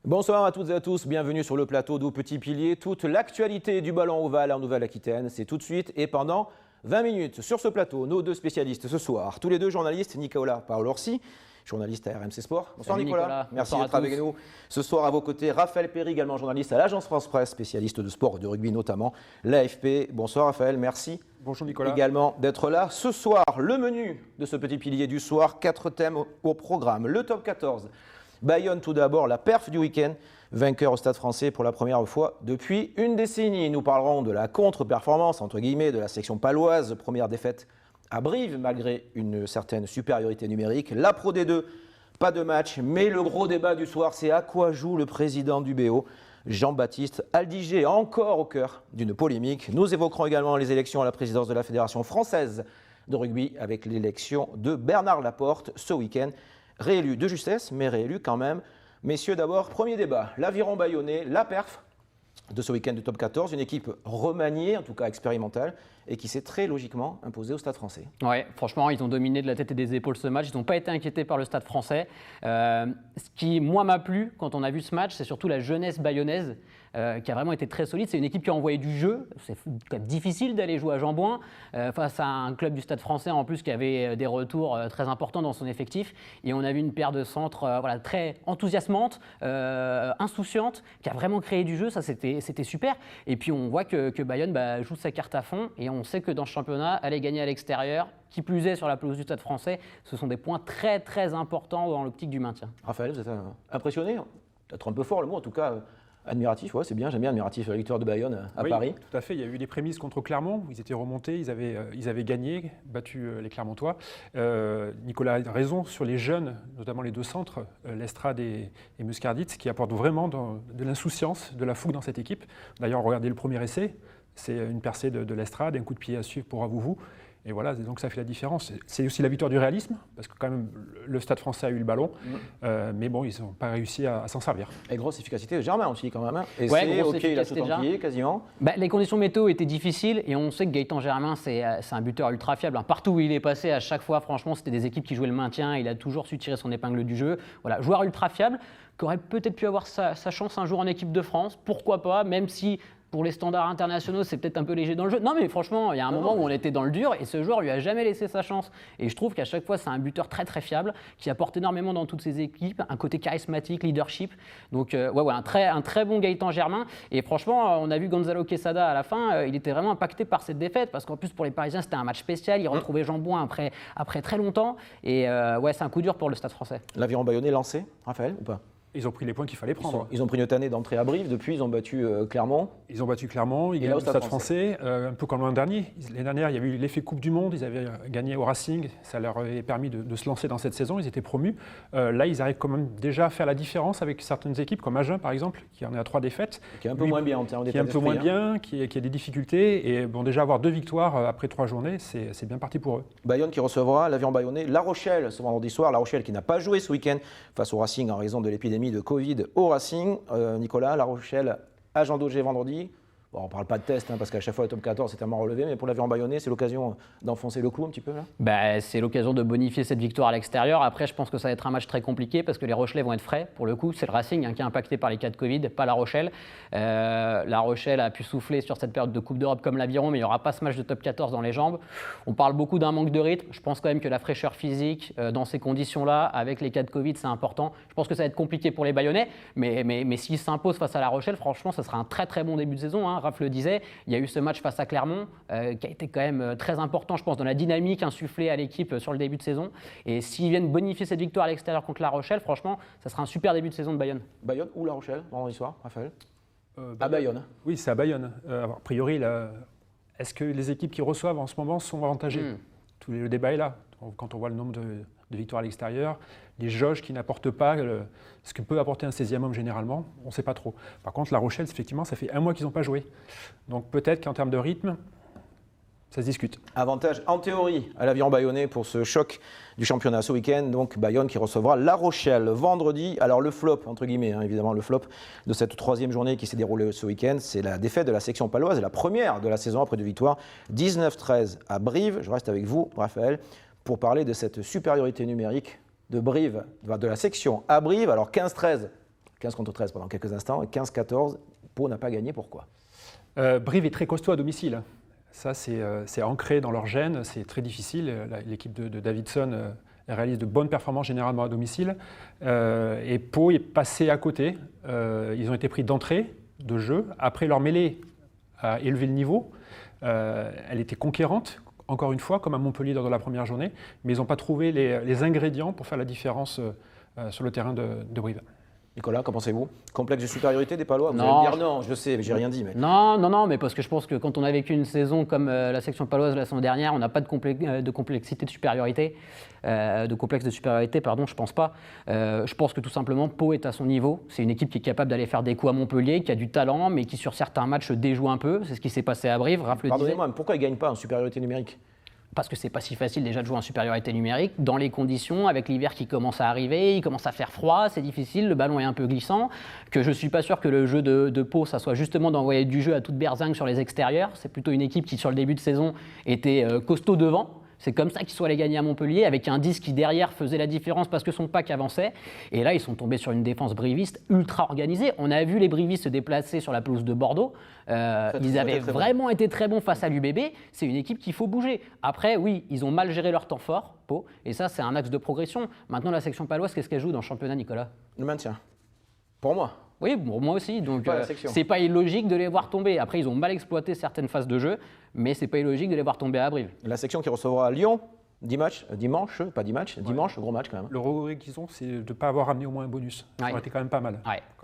Bonsoir à toutes et à tous, bienvenue sur le plateau d'Au Petit Pilier. Toute l'actualité du ballon ovale en Nouvelle-Aquitaine, c'est tout de suite et pendant 20 minutes. Sur ce plateau, nos deux spécialistes ce soir, tous les deux journalistes, Nicolas Paolorsi, journaliste à RMC Sport. Bonsoir Nicolas, merci d'être avec nous. Ce soir à vos côtés, Raphaël Perry, également journaliste à l'Agence France Presse, spécialiste de sport, de rugby notamment, l'AFP. Bonsoir Raphaël, merci. Bonjour Nicolas. Également d'être là. Ce soir, le menu de ce Petit Pilier du soir, 4 thèmes au programme. Le top 14. Bayonne tout d'abord, la perf du week-end, vainqueur au Stade Français pour la première fois depuis une décennie. Nous parlerons de la contre-performance, entre guillemets, de la section paloise, première défaite à Brive, malgré une certaine supériorité numérique. La Pro D2, pas de match, mais le gros débat du soir, c'est à quoi joue le président du BO, Jean-Baptiste Aldiger, encore au cœur d'une polémique. Nous évoquerons également les élections à la présidence de la Fédération française de rugby, avec l'élection de Bernard Laporte ce week-end. Réélu de justesse, mais réélu quand même. Messieurs, d'abord, premier débat. L'Aviron bayonnais, la perf de ce week-end de top 14, une équipe remaniée, en tout cas expérimentale, et qui s'est très logiquement imposée au Stade Français. Ouais, franchement, ils ont dominé de la tête et des épaules ce match. Ils n'ont pas été inquiétés par le Stade Français. Ce qui, moi, m'a plu quand on a vu ce match, c'est surtout la jeunesse bayonnaise qui a vraiment été très solide. C'est une équipe qui a envoyé du jeu. C'est quand même difficile d'aller jouer à Jambouin face à un club du Stade Français en plus qui avait des retours très importants dans son effectif. Et on a vu une paire de centres très enthousiasmante, insouciante, qui a vraiment créé du jeu. Ça, c'était super. Et puis on voit que Bayonne joue sa carte à fond. Et on sait que dans ce championnat, aller gagner à l'extérieur, qui plus est sur la pelouse du Stade Français, ce sont des points très très importants dans l'optique du maintien. Raphaël, vous êtes impressionné, peut-être un peu fort le mot, en tout cas admiratif, ouais, c'est bien, j'aime bien admiratif, la victoire de Bayonne à Paris. Tout à fait, il y a eu des prémices contre Clermont, ils étaient remontés, ils avaient gagné, battu les Clermontois. Nicolas a raison sur les jeunes, notamment les deux centres, Lestrade et Muscardit, qui apportent vraiment de l'insouciance, de la fougue dans cette équipe. D'ailleurs, regardez le premier essai, c'est une percée de Lestrade, un coup de pied à suivre pour Avouvou. Et voilà, donc ça fait la différence. C'est aussi la victoire du réalisme, parce que quand même le Stade Français a eu le ballon, mais bon, ils n'ont pas réussi à s'en servir. Et grosse efficacité de Germain aussi quand même. Et ouais, c'est ok, il a tout enquillé quasiment. Les conditions météo étaient difficiles et on sait que Gaëtan Germain, c'est un buteur ultra fiable. Partout où il est passé, à chaque fois, franchement, c'était des équipes qui jouaient le maintien. Il a toujours su tirer son épingle du jeu. Voilà, joueur ultra fiable, qui aurait peut-être pu avoir sa chance un jour en équipe de France. Pourquoi pas, même si pour les standards internationaux, c'est peut-être un peu léger dans le jeu. Non, mais franchement, il y a un moment où on était dans le dur et ce joueur lui a jamais laissé sa chance. Et je trouve qu'à chaque fois, c'est un buteur très très fiable qui apporte énormément dans toutes ses équipes, un côté charismatique, leadership. Donc, un très bon Gaëtan Germain. Et franchement, on a vu Gonzalo Quesada à la fin, il était vraiment impacté par cette défaite parce qu'en plus, pour les Parisiens, c'était un match spécial. Il retrouvait Jambouin après très longtemps. Et c'est un coup dur pour le Stade Français. L'Aviron bayonnais lancé, Raphaël, ou pas ? Ils ont pris les points qu'il fallait prendre. Ils ont pris une année d'entrée à Brive, depuis ils ont battu Clermont. Ils ont battu Clermont, ils gagnent au Stade français, un peu comme l'an dernier. L'année dernière, il y avait eu l'effet Coupe du Monde, ils avaient gagné au Racing, ça leur avait permis de se lancer dans cette saison, ils étaient promus. Là, ils arrivent quand même déjà à faire la différence avec certaines équipes, comme Agen par exemple, qui en est à 3 défaites. Qui est un peu moins bien en termes d'état d'esprit. Qui est un peu moins bien, qui a des difficultés. Et bon, déjà avoir 2 victoires après 3 journées, c'est bien parti pour eux. Bayonne qui recevra l'Aviron bayonnais, La Rochelle ce vendredi soir. La Rochelle qui n'a pas joué ce week-end face au Racing en raison de l'épidémie de Covid au Racing. Nicolas, La Rochelle, Agent Daugé vendredi. Bon, on ne parle pas de test parce qu'à chaque fois le top 14 c'est tellement relevé, mais pour l'Aviron bayonnais, c'est l'occasion d'enfoncer le clou un petit peu là. C'est l'occasion de bonifier cette victoire à l'extérieur. Après, je pense que ça va être un match très compliqué parce que les Rochelais vont être frais. Pour le coup, c'est le Racing qui est impacté par les cas de Covid, pas La Rochelle. La Rochelle a pu souffler sur cette période de Coupe d'Europe comme l'Aviron, mais il n'y aura pas ce match de top 14 dans les jambes. On parle beaucoup d'un manque de rythme. Je pense quand même que la fraîcheur physique dans ces conditions-là, avec les cas de Covid, c'est important. Je pense que ça va être compliqué pour les Bayonnais, mais s'ils s'imposent face à La Rochelle, franchement, ça sera un très très bon début de saison. Raph le disait. Il y a eu ce match face à Clermont qui a été quand même très important, je pense, dans la dynamique insufflée à l'équipe sur le début de saison. Et s'ils viennent bonifier cette victoire à l'extérieur contre La Rochelle, franchement, ça sera un super début de saison de Bayonne. Bayonne ou La Rochelle, vendredi soir, Raphaël à Bayonne. Oui, c'est à Bayonne. A priori, est-ce que les équipes qui reçoivent en ce moment sont avantagées Tout le débat est là. Quand on voit le nombre de victoires à l'extérieur, les jauges qui n'apportent pas ce que peut apporter un 16e homme généralement, on ne sait pas trop. Par contre, La Rochelle, effectivement, ça fait 1 mois qu'ils n'ont pas joué. Donc peut-être qu'en termes de rythme, ça se discute. Avantage en théorie à l'Aviron bayonnais pour ce choc du championnat ce week-end. Donc Bayonne qui recevra La Rochelle vendredi. Alors le flop, entre guillemets, évidemment le flop de cette 3e journée qui s'est déroulée ce week-end, c'est la défaite de la section paloise, la première de la saison après 2 victoires, 19-13 à Brive. Je reste avec vous, Raphaël, pour parler de cette supériorité numérique de Brive, de la section à Brive. Alors 15-13, 15 contre 13 pendant quelques instants, et 15-14, Pau n'a pas gagné, pourquoi? Brive est très costaud à domicile. Ça, c'est ancré dans leur gène, c'est très difficile. L'équipe de Davidson réalise de bonnes performances généralement à domicile. Et Pau est passé à côté. Ils ont été pris d'entrée, de jeu. Après, leur mêlée a élevé le niveau. Elle était conquérante, encore une fois, comme à Montpellier lors de la première journée. Mais ils n'ont pas trouvé les ingrédients pour faire la différence sur le terrain de Brive. Nicolas, qu'en pensez-vous? Complexe de supériorité des Palois? Vous allez me dire non, je sais, mais j'ai rien dit. Mais... Non, mais parce que je pense que quand on a vécu une saison comme la section paloise la saison dernière, on n'a pas de complexité de supériorité, de complexe de supériorité, pardon, je pense pas. Je pense que tout simplement, Pau est à son niveau. C'est une équipe qui est capable d'aller faire des coups à Montpellier, qui a du talent, mais qui sur certains matchs déjoue un peu. C'est ce qui s'est passé à Brive, Raph le disait. Pardonnez-moi, mais pourquoi ils ne gagnent pas en supériorité numérique? Parce que c'est pas si facile déjà de jouer en supériorité numérique, dans les conditions, avec l'hiver qui commence à arriver, il commence à faire froid, c'est difficile, le ballon est un peu glissant, que je suis pas sûr que le jeu de Pau, ça soit justement d'envoyer du jeu à toute berzingue sur les extérieurs. C'est plutôt une équipe qui, sur le début de saison, était costaud devant. C'est comme ça qu'ils sont allés gagner à Montpellier, avec un 10 qui derrière faisait la différence parce que son pack avançait. Et là, ils sont tombés sur une défense briviste ultra organisée. On a vu les brivistes se déplacer sur la pelouse de Bordeaux. Ils avaient vraiment été très bons face à l'UBB. C'est une équipe qu'il faut bouger. Après, oui, ils ont mal géré leur temps fort, Pau. Et ça, c'est un axe de progression. Maintenant, la section paloise, qu'est-ce qu'elle joue dans le championnat, Nicolas? Le maintien. Pour moi. Oui, pour moi aussi. Donc, c'est pas illogique de les voir tomber. Après, ils ont mal exploité certaines phases de jeu, mais c'est pas illogique de les voir tomber à Brive. La section qui recevra à Lyon, dimanche, pas 10 matchs, dimanche, gros match quand même. Le regret qu'ils ont, c'est de ne pas avoir amené au moins un bonus. Ça aurait été quand même pas mal.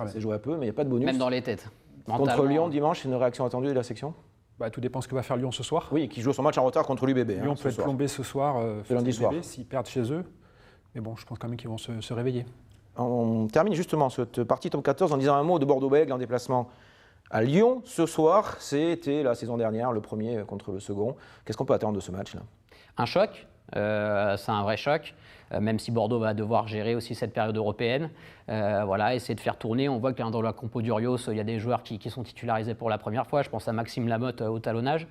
C'est joué un peu, mais il n'y a pas de bonus. Même dans les têtes. Contre Lyon, dimanche, c'est une réaction attendue de la section? Tout dépend ce que va faire Lyon ce soir. Oui, qui joue son match en retard contre l'UBB. Lyon peut être plombé ce soir, lundi soir, s'ils perdent chez eux. Mais bon, je pense quand même qu'ils vont se réveiller. On termine justement cette partie top 14 en disant un mot de Bordeaux-Bègles en déplacement à Lyon. Ce soir, c'était la saison dernière, le premier contre le second. Qu'est-ce qu'on peut attendre de ce match-là? Un choc, c'est un vrai choc, même si Bordeaux va devoir gérer aussi cette période européenne. Essayer de faire tourner. On voit que dans la compo d'Urios, il y a des joueurs qui sont titularisés pour la première fois. Je pense à Maxime Lamotte au talonnage.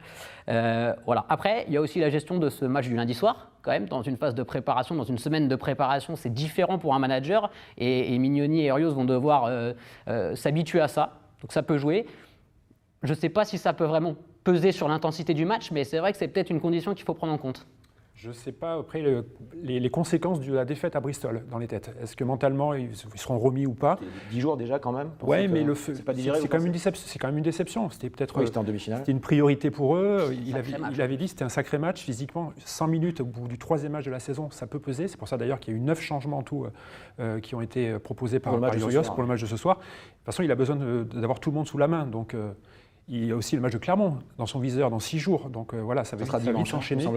Après, il y a aussi la gestion de ce match du lundi soir. Quand même, dans une phase de préparation, dans une semaine de préparation, c'est différent pour un manager. Et Mignoni et Urios vont devoir s'habituer à ça. Donc ça peut jouer. Je ne sais pas si ça peut vraiment peser sur l'intensité du match, mais c'est vrai que c'est peut-être une condition qu'il faut prendre en compte. Je ne sais pas après les conséquences de la défaite à Bristol dans les têtes. Est-ce que mentalement ils seront remis ou pas? 10 jours déjà quand même. Oui, mais c'est quand même une déception. C'était peut-être c'était en demi-finale. C'était une priorité pour eux. Il avait dit que c'était un sacré match physiquement. 100 minutes au bout du troisième match de la saison, ça peut peser. C'est pour ça d'ailleurs qu'il y a eu 9 changements en tout qui ont été proposés par Urios pour le match de ce soir. De toute façon, il a besoin d'avoir tout le monde sous la main. Donc, il y a aussi le match de Clermont dans son viseur dans 6 jours. Donc ça va vite s'enchaîner. Ça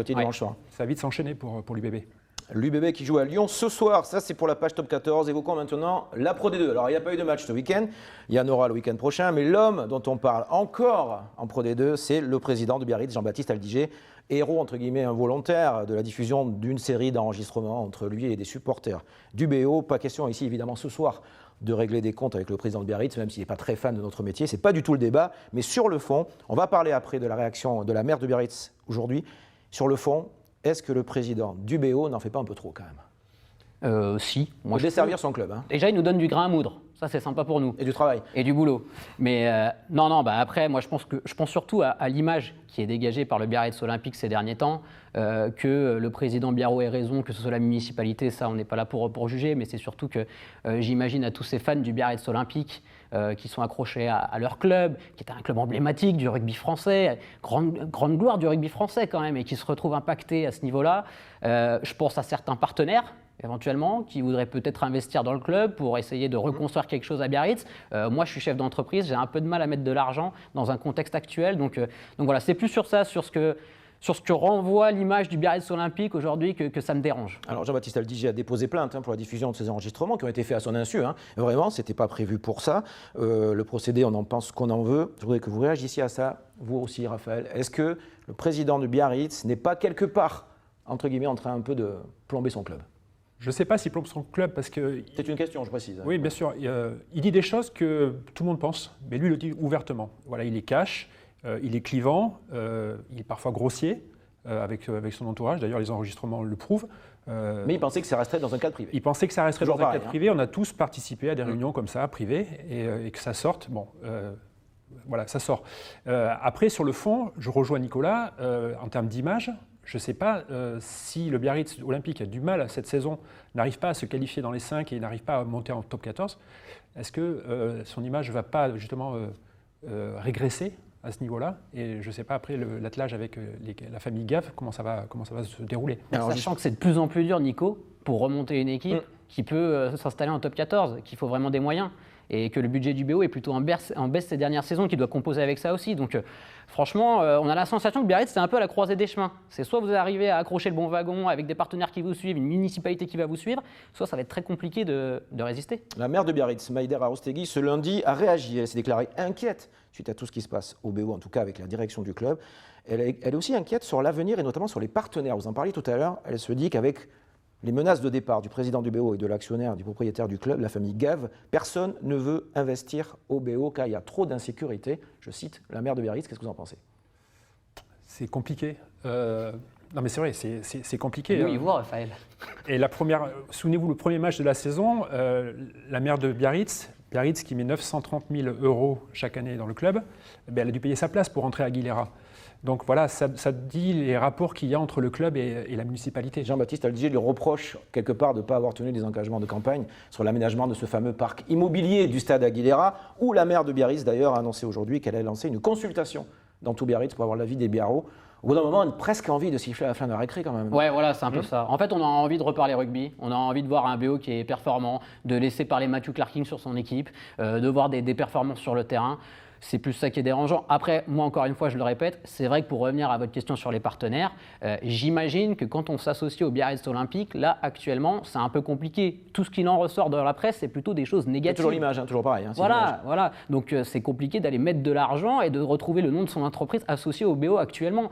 va vite s'enchaîner pour l'UBB. L'UBB qui joue à Lyon ce soir, ça c'est pour la page top 14. Évoquons maintenant la Pro D2. Alors il n'y a pas eu de match ce week-end, il y en aura le week-end prochain, mais l'homme dont on parle encore en Pro D2, c'est le président de Biarritz, Jean-Baptiste Aldiger, héros entre guillemets involontaire de la diffusion d'une série d'enregistrements entre lui et des supporters du BO. Pas question ici évidemment ce soir de régler des comptes avec le président de Biarritz, même s'il n'est pas très fan de notre métier. Ce n'est pas du tout le débat, mais sur le fond, on va parler après de la réaction de la maire de Biarritz aujourd'hui. Sur le fond, est-ce que le président du BO n'en fait pas un peu trop quand même? Si. Moi, je desservir son club. Déjà, il nous donne du grain à moudre. Ça, c'est sympa pour nous. Et du travail. Et du boulot. Mais après, moi, je pense surtout à l'image qui est dégagée par le Biarritz Olympique ces derniers temps, que le président Biarro ait raison, que ce soit la municipalité, ça, on n'est pas là pour juger, mais c'est surtout que j'imagine à tous ces fans du Biarritz Olympique qui sont accrochés à leur club, qui est un club emblématique du rugby français, grande gloire du rugby français quand même, et qui se retrouvent impactés à ce niveau-là. Je pense à certains partenaires, éventuellement, qui voudraient peut-être investir dans le club pour essayer de reconstruire quelque chose à Biarritz. Moi, je suis chef d'entreprise, j'ai un peu de mal à mettre de l'argent dans un contexte actuel. Donc voilà, c'est plus sur ça, sur ce que renvoie l'image du Biarritz Olympique aujourd'hui que ça me dérange. Alors Jean-Baptiste Aldiger a déposé plainte pour la diffusion de ces enregistrements qui ont été faits à son insu. Vraiment, ce n'était pas prévu pour ça. Le procédé, on en pense ce qu'on en veut. Je voudrais que vous réagissiez à ça, vous aussi Raphaël. Est-ce que le président de Biarritz n'est pas quelque part, entre guillemets, en train un peu de plomber son club? Je ne sais pas s'il plombe son club parce que... C'est une question, je précise. Oui, bien sûr. Il dit des choses que tout le monde pense, mais lui le dit ouvertement. Voilà, il est cash, il est clivant, il est parfois grossier. avec son entourage. D'ailleurs, les enregistrements le prouvent. Mais il pensait que ça resterait dans un cadre privé. Il pensait que ça resterait Toujours dans un pareil, cadre privé. On a tous participé à des réunions comme ça, privées, et que ça sorte. Bon, voilà, ça sort. Après, sur le fond, je rejoins Nicolas. En termes d'image, je ne sais pas si le Biarritz Olympique a du mal cette saison, n'arrive pas à se qualifier dans les 5 et n'arrive pas à monter en top 14. Est-ce que son image ne va pas justement régresser à ce niveau-là? Et je ne sais pas après l'attelage avec la famille Gave, comment ça va se dérouler. Alors, sachant que c'est de plus en plus dur, Nico, pour remonter une équipe qui peut s'installer en top 14, qu'il faut vraiment des moyens. Et que le budget du BO est plutôt en baisse ces dernières saisons, qui doit composer avec ça aussi. Donc franchement, on a la sensation que Biarritz, c'est un peu à la croisée des chemins. C'est soit vous arrivez à accrocher le bon wagon avec des partenaires qui vous suivent, une municipalité qui va vous suivre, soit ça va être très compliqué de résister. La maire de Biarritz, Maïder Arostegui, ce lundi a réagi. Elle s'est déclarée inquiète suite à tout ce qui se passe au BO, en tout cas avec la direction du club. Elle est aussi inquiète sur l'avenir et notamment sur les partenaires. Vous en parliez tout à l'heure. Elle se dit qu'avec les menaces de départ du président du BO et de l'actionnaire, du propriétaire du club, la famille Gave, personne ne veut investir au BO car il y a trop d'insécurité. Je cite la maire de Biarritz. Qu'est-ce que vous en pensez? C'est compliqué. Non mais c'est vrai, c'est compliqué. Oui, vous, Raphaël. Et souvenez-vous, le premier match de la saison, la maire de Biarritz qui met 930 000 € chaque année dans le club, elle a dû payer sa place pour rentrer à Aguilera. Donc voilà, ça dit les rapports qu'il y a entre le club et la municipalité. Jean-Baptiste Aldiger lui reproche quelque part de ne pas avoir tenu des engagements de campagne sur l'aménagement de ce fameux parc immobilier du stade Aguilera, où la maire de Biarritz d'ailleurs a annoncé aujourd'hui qu'elle allait lancer une consultation dans tout Biarritz pour avoir l'avis des Biarros. Au bout d'un moment, on a presque envie de siffler à la fin de la récré quand même. Ouais, voilà, c'est un peu ça. En fait, on a envie de reparler rugby, on a envie de voir un BO qui est performant, de laisser parler Matthew Clarking sur son équipe, de voir des performances sur le terrain. C'est plus ça qui est dérangeant. Après, moi, encore une fois, je le répète, c'est vrai que pour revenir à votre question sur les partenaires, j'imagine que quand on s'associe au Biarritz Olympique, là, actuellement, c'est un peu compliqué. Tout ce qu'il en ressort dans la presse, c'est plutôt des choses négatives. C'est toujours l'image, toujours pareil. Voilà. Donc, c'est compliqué d'aller mettre de l'argent et de retrouver le nom de son entreprise associé au BO actuellement.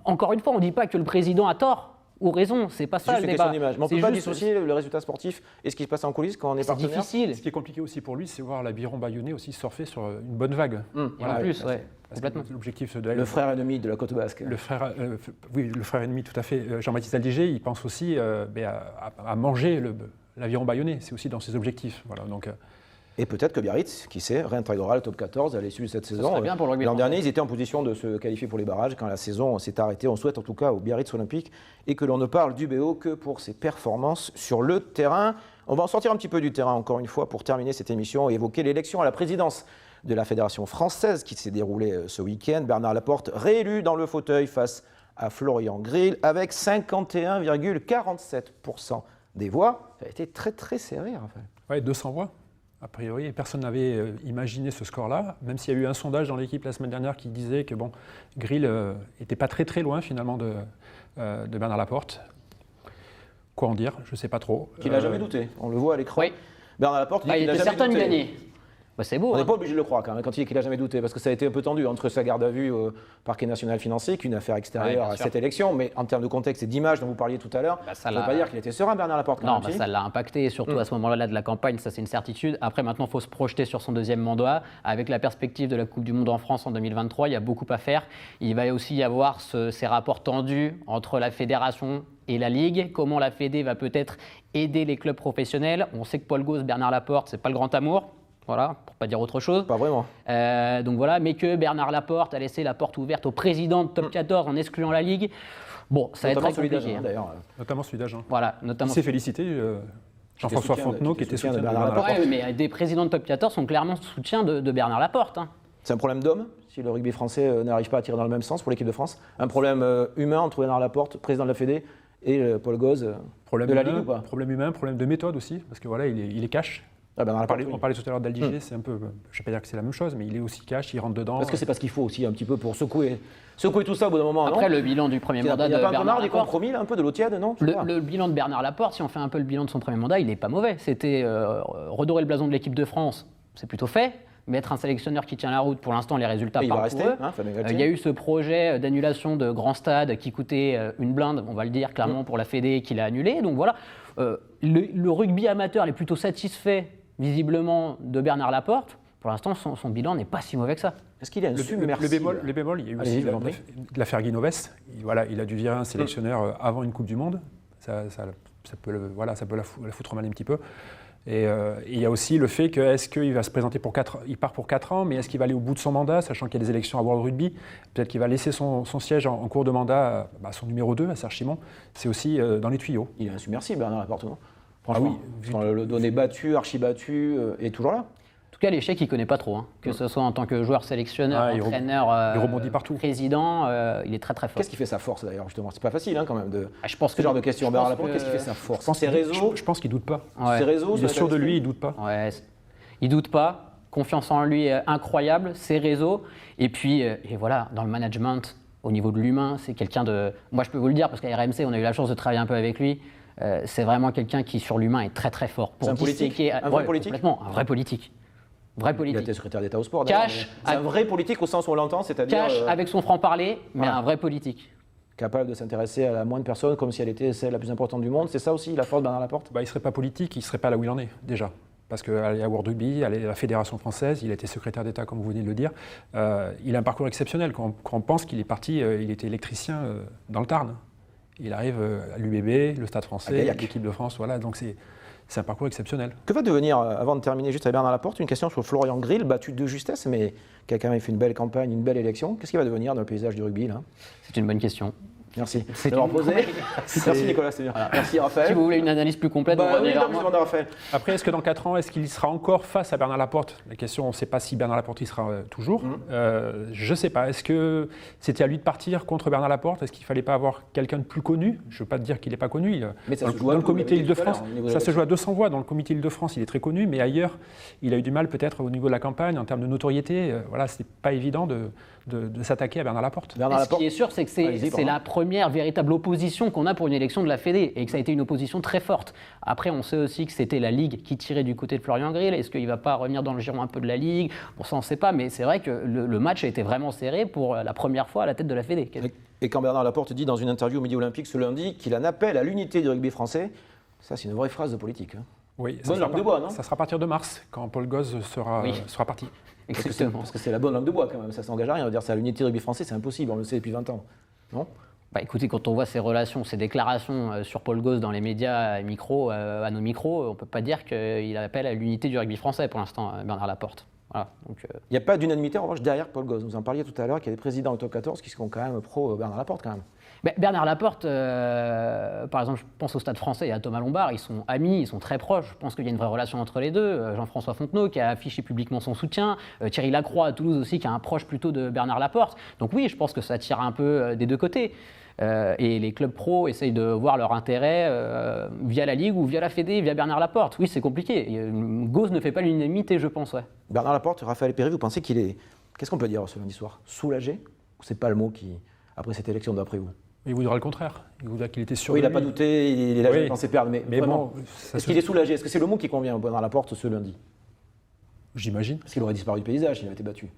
Encore une fois, on ne dit pas que le président a tort ou raison, c'est pas ça le débat. C'est juste une question d'image. Mais on ne peut pas dissocier le résultat sportif et ce qui se passe en coulisses quand on est partenaire. C'est difficile. Ce qui est compliqué aussi pour lui, c'est voir l'Aviron Bayonnais aussi surfer sur une bonne vague. Voilà, en plus, ouais. Complètement. L'objectif de le frère ennemi de la côte basque. Le frère ennemi, tout à fait. Jean-Baptiste Aldiger, il pense aussi à manger l'Aviron Bayonnais. C'est aussi dans ses objectifs. Voilà, donc, et peut-être que Biarritz, qui sait, réintégrera le top 14 à l'issue de cette saison. Bien pour le rugby. L'an dernier, ils étaient en position de se qualifier pour les barrages quand la saison s'est arrêtée. On souhaite en tout cas au Biarritz Olympique et que l'on ne parle du BO que pour ses performances sur le terrain. On va en sortir un petit peu du terrain encore une fois pour terminer cette émission et évoquer l'élection à la présidence de la Fédération française qui s'est déroulée ce week-end. Bernard Laporte réélu dans le fauteuil face à Florian Grill avec 51,47% des voix. Ça a été très très serré, Raphaël. Oui, 200 voix. A priori, personne n'avait imaginé ce score-là, même s'il y a eu un sondage dans l'équipe la semaine dernière qui disait que Grill n'était pas très très loin finalement de Bernard Laporte. Quoi en dire? Je ne sais pas trop. Qu'il n'a jamais douté, on le voit à l'écran. Oui. Bernard Laporte dit qu'il n'a jamais douté. Il était certain de gagner. Bah, c'est beau. On n'est pas obligé de le croire quand même, quand il dit qu'il n'a jamais douté, parce que ça a été un peu tendu entre sa garde à vue au parquet national financier, qu'une affaire extérieure à cette élection, mais en termes de contexte et d'image dont vous parliez tout à l'heure, ça ne veut pas dire qu'il était serein, Bernard Laporte. Non, ça l'a impacté, surtout à ce moment-là de la campagne, ça c'est une certitude. Après, maintenant, il faut se projeter sur son deuxième mandat. Avec la perspective de la Coupe du Monde en France en 2023, il y a beaucoup à faire. Il va aussi y avoir ces rapports tendus entre la fédération et la Ligue. Comment la Fédé va peut-être aider les clubs professionnels. On sait que Paul Gauze, Bernard Laporte, ce n'est pas le grand amour. Voilà, pour pas dire autre chose. Pas vraiment. Donc voilà, mais que Bernard Laporte a laissé la porte ouverte au président de Top 14 en excluant la Ligue. Bon, ça va être très compliqué. D'ailleurs. Notamment celui d'Agen. Voilà, notamment. Il s'est félicité, Jean-François Fontenot, qui était soutien de Bernard Laporte. Ouais, mais des présidents de Top 14 sont clairement soutien de Bernard Laporte. Hein. C'est un problème d'homme, si le rugby français n'arrive pas à tirer dans le même sens pour l'équipe de France. Un problème humain entre Bernard Laporte, président de la Fédé, et Paul Gauze de la Ligue ou pas? Problème humain, problème de méthode aussi, parce que voilà, il est cash. On parlait tout à l'heure d'Aldiger, c'est un peu, je ne vais pas dire que c'est la même chose, mais il est aussi cash, il rentre dedans. Parce que c'est pas ce qu'il faut aussi un petit peu pour secouer tout ça au bout d'un moment. Après, le bilan du premier mandat de Bernard Laporte. Il n'y a pas un peu marre des compromis, un peu de l'eau tiède, non? Le bilan de Bernard Laporte, si on fait un peu le bilan de son premier mandat, il n'est pas mauvais. C'était redorer le blason de l'équipe de France, c'est plutôt fait. Mettre un sélectionneur qui tient la route, pour l'instant, les résultats parlent pour eux. Il y a eu ce projet d'annulation de grands stades qui coûtait une blinde, on va le dire clairement, pour la Fédé, qu'il a annulé. Donc voilà, le rugby amateur est plutôt satisfait visiblement de Bernard Laporte. pour l'instant, son bilan n'est pas si mauvais que ça. Est-ce qu'il est insubmersible? Le bémol, il y a eu Allez-y, aussi je vous en prie. l'affaire Guinoves. Il a dû virer un sélectionneur avant une Coupe du Monde. Ça peut la foutre mal un petit peu. Et il y a aussi le fait que est-ce qu'il va se présenter il part pour 4 ans, mais est-ce qu'il va aller au bout de son mandat, sachant qu'il y a des élections à World Rugby? Peut-être qu'il va laisser son siège en cours de mandat à son numéro 2, à Serge Simon. C'est aussi dans les tuyaux. Il est insubmersible, Bernard Laporte, non? Ah Franchement, oui, quand le donné battu, archi-battu, est toujours là. En tout cas, l'échec, il ne connaît pas trop. Que ce soit en tant que joueur, sélectionneur, il entraîneur, il rebondit partout. président, il est très très fort. Qu'est-ce qui fait sa force d'ailleurs, justement? C'est pas facile quand même de. Je pense Ce genre de questions, je Bernard pense Laporte, que- qu'est-ce qui fait sa force? Je pense Ses réseaux, Je pense qu'il ne doute pas. Ouais. ses réseaux, Il est son sûr de état lui, il d'esprit. ne doute pas. Ouais, il doute pas, confiance en lui incroyable, ses réseaux, et puis et voilà, dans le management, au niveau de l'humain, c'est quelqu'un de... Moi je peux vous le dire, parce qu'à RMC, on a eu la chance de travailler un peu avec lui, c'est vraiment quelqu'un qui sur l'humain est très très fort. C'est un politique? disséquer- Un vrai politique? Complètement, un vrai politique. Vrai Il a politique. été secrétaire d'État au sport. d'ailleurs, Cash, mais c'est un vrai politique au sens où on l'entend, c'est-à-dire Cash avec son franc-parler, mais voilà. un vrai politique. capable de s'intéresser à la moindre personne comme si elle était celle la plus importante du monde. C'est ça aussi la force de Bernard Laporte? Il ne serait pas politique, il ne serait pas là où il en est déjà. Parce qu'à World Rugby, à la Fédération française, il a été secrétaire d'État, comme vous venez de le dire. Il a un parcours exceptionnel. Quand on pense qu'il est parti, il était électricien dans le Tarn. Il arrive à l'UBB, le Stade français, l'équipe de France. Voilà, donc c'est un parcours exceptionnel. Que va devenir, avant de terminer juste avec Bernard Laporte, une question sur Florian Grill, battu de justesse, mais qui a quand même fait une belle campagne, une belle élection. Qu'est-ce qu'il va devenir dans le paysage du rugby là? C'est une bonne question. Merci. C'est d'avoir une- posé. Merci Nicolas, c'est bien. Voilà. Merci Raphaël. Si vous voulez une analyse plus complète, Bah vous revenez oui, vers non, moi. je demande à Raphaël. Après, est-ce que dans 4 ans, est-ce qu'il sera encore face à Bernard Laporte? La question, on ne sait pas si Bernard Laporte y sera toujours. Je ne sais pas. Est-ce que c'était à lui de partir contre Bernard Laporte? Est-ce qu'il ne fallait pas avoir quelqu'un de plus connu? Je ne veux pas te dire qu'il n'est pas connu. Mais ça Dans se le- joue à dans le tout, comité vous l'avez dit tout à Île-de-France, l'heure, au niveau de ça la se joue à 200 voix. Dans le comité Île-de-France, il est très connu, mais ailleurs, il a eu du mal peut-être au niveau de la campagne, en termes de notoriété. Voilà, ce n'est pas évident de s'attaquer à Bernard Laporte. Bernard Ce qui Laporte. est sûr, c'est que Allez-y, c'est pardon. la première véritable opposition qu'on a pour une élection de la Fédé et que ça a été une opposition très forte. Après, on sait aussi que c'était la Ligue qui tirait du côté de Florian Grill. Est-ce qu'il ne va pas revenir dans le giron un peu de la Ligue? Bon, ça, on ne sait pas, mais c'est vrai que le match a été vraiment serré pour la première fois à la tête de la Fédé. Et quand Bernard Laporte dit dans une interview au Midi Olympique ce lundi qu'il en appelle à l'unité du rugby français, ça c'est une vraie phrase de politique. Hein. Oui, Bonne langue de bois, non? Ça sera à partir de mars, quand Paul Gauze sera parti. Exactement. Parce que c'est la bonne langue de bois quand même, ça s'engage à rien. On va dire c'est à l'unité du rugby français, c'est impossible, on le sait depuis 20 ans. Non? Bah, écoutez, quand on voit ses relations, ses déclarations sur Paul Gauze dans les médias à nos micros, on ne peut pas dire qu'il appelle à l'unité du rugby français pour l'instant, Bernard Laporte. Voilà, donc, Il n'y a pas d'unanimité en revanche derrière Paul Gauze. Vous en parliez tout à l'heure qu'il y a des présidents au top 14 qui sont quand même pro Bernard Laporte quand même. Ben, Bernard Laporte, par exemple, je pense au Stade français et à Thomas Lombard, ils sont amis, ils sont très proches. Je pense qu'il y a une vraie relation entre les deux. Jean-François Fontenot qui a affiché publiquement son soutien, Thierry Lacroix à Toulouse aussi qui est un proche plutôt de Bernard Laporte. Donc oui, je pense que ça tire un peu des deux côtés. Et les clubs pro essayent de voir leur intérêt via la Ligue ou via la Fédé, via Bernard Laporte. Oui, c'est compliqué. Gauze ne fait pas l'unanimité, je pense. Ouais. Bernard Laporte, Raphaël Péry, vous pensez qu'il est, qu'est-ce qu'on peut dire ce lundi soir? Soulagé? Ou c'est pas le mot qui, après cette élection d'après vous? Il voudra le contraire. Il voudra qu'il était sûr. Oui, il de n'a pas lui. douté, il a Oui. jamais pensé perdre, mais vraiment, bon, ça est-ce se- qu'il est soulagé? Est-ce que c'est le mot qui convient à Bernard Laporte ce lundi? J'imagine. Parce qu'il aurait disparu du paysage s'il avait été battu.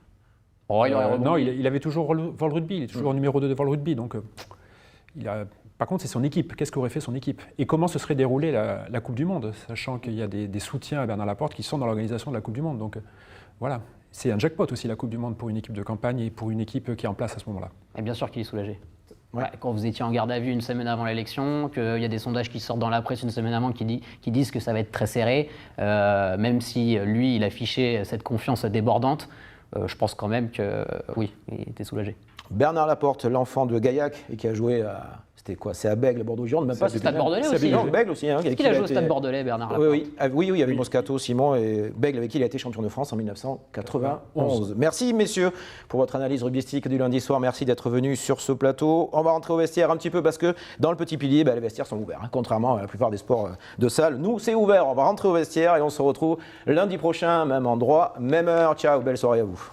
Oh, il aurait rebondi. Non, il avait toujours World Rugby. Il est toujours numéro 2 de World Rugby. Donc, par contre, c'est son équipe. Qu'est-ce qu'aurait fait son équipe? Et comment se serait déroulée la Coupe du Monde, sachant qu'il y a des soutiens à Bernard Laporte qui sont dans l'organisation de la Coupe du Monde. Donc, voilà. C'est un jackpot aussi, la Coupe du Monde, pour une équipe de campagne et pour une équipe qui est en place à ce moment-là. Et bien sûr qu'il est soulagé. Ouais. Ouais, quand vous étiez en garde à vue une semaine avant l'élection, qu'il y a des sondages qui sortent dans la presse une semaine avant qui disent que ça va être très serré, même si lui, il affichait cette confiance débordante, je pense quand même que oui, il était soulagé. Bernard Laporte, l'enfant de Gaillac et qui a joué à, c'était quoi? C'est à Bègle, Bordeaux-Gironde, même pas. C'est Stade Bordelais aussi. Non, Bègle aussi. Hein, Est-ce qu'il a joué au Stade Bordelais, Bernard Laporte? Oui, avec Moscato, Simon et Bègle, avec qui il a été champion de France en 1991. Merci, messieurs, pour votre analyse rugbystique du lundi soir. Merci d'être venus sur ce plateau. On va rentrer au vestiaire un petit peu parce que dans le petit pilier, les vestiaires sont ouverts. Hein, contrairement à la plupart des sports de salle. Nous, c'est ouvert. On va rentrer au vestiaire et on se retrouve lundi prochain, même endroit, même heure. Ciao, belle soirée à vous.